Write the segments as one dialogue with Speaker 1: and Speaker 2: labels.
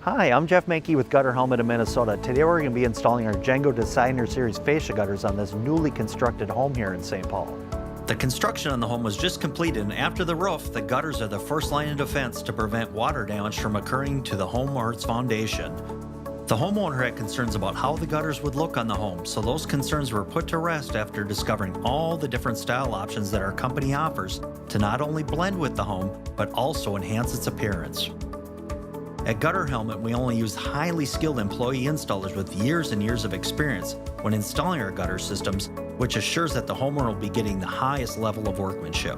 Speaker 1: Hi, I'm Jeff Mankey with Gutter Helmet in Minnesota. Today we're going to be installing our GenGo Designer Series fascia gutters on this newly constructed home here in St. Paul.
Speaker 2: The construction on the home was just completed, and after the roof, the gutters are the first line of defense to prevent water damage from occurring to the home or its foundation. The homeowner had concerns about how the gutters would look on the home, so those concerns were put to rest after discovering all the different style options that our company offers to not only blend with the home, but also enhance its appearance. At Gutter Helmet, we only use highly skilled employee installers with years and years of experience when installing our gutter systems, which assures that the homeowner will be getting the highest level of workmanship.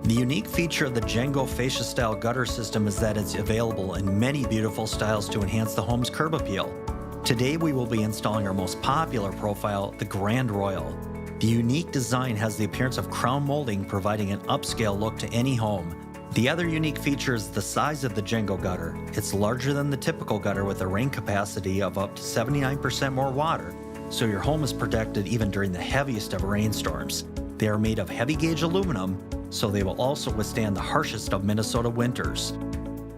Speaker 2: The unique feature of the GenGo fascia style gutter system is that it's available in many beautiful styles to enhance the home's curb appeal. Today we will be installing our most popular profile, the Grand Royal. The unique design has the appearance of crown molding, providing an upscale look to any home. The other unique feature is the size of the GenGo gutter. It's larger than the typical gutter with a rain capacity of up to 79% more water, so your home is protected even during the heaviest of rainstorms. They are made of heavy gauge aluminum, so they will also withstand the harshest of Minnesota winters.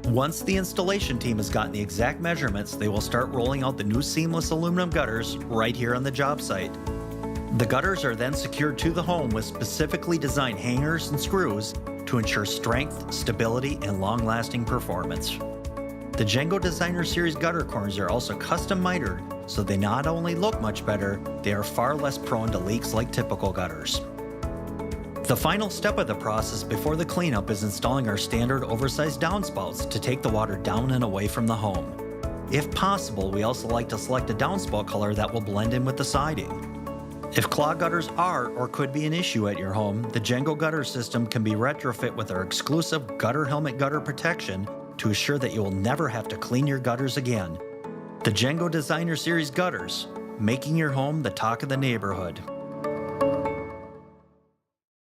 Speaker 2: Once the installation team has gotten the exact measurements, they will start rolling out the new seamless aluminum gutters right here on the job site. The gutters are then secured to the home with specifically designed hangers and screws to ensure strength, stability, and long-lasting performance. The GenGo Designer Series gutter corners are also custom mitered, so they not only look much better, they are far less prone to leaks like typical gutters. The final step of the process before the cleanup is installing our standard oversized downspouts to take the water down and away from the home. If possible, we also like to select a downspout color that will blend in with the siding. If clog gutters are or could be an issue at your home, the GenGo gutter system can be retrofit with our exclusive Gutter Helmet gutter protection to assure that you will never have to clean your gutters again. The GenGo Designer Series gutters, making your home the talk of the neighborhood.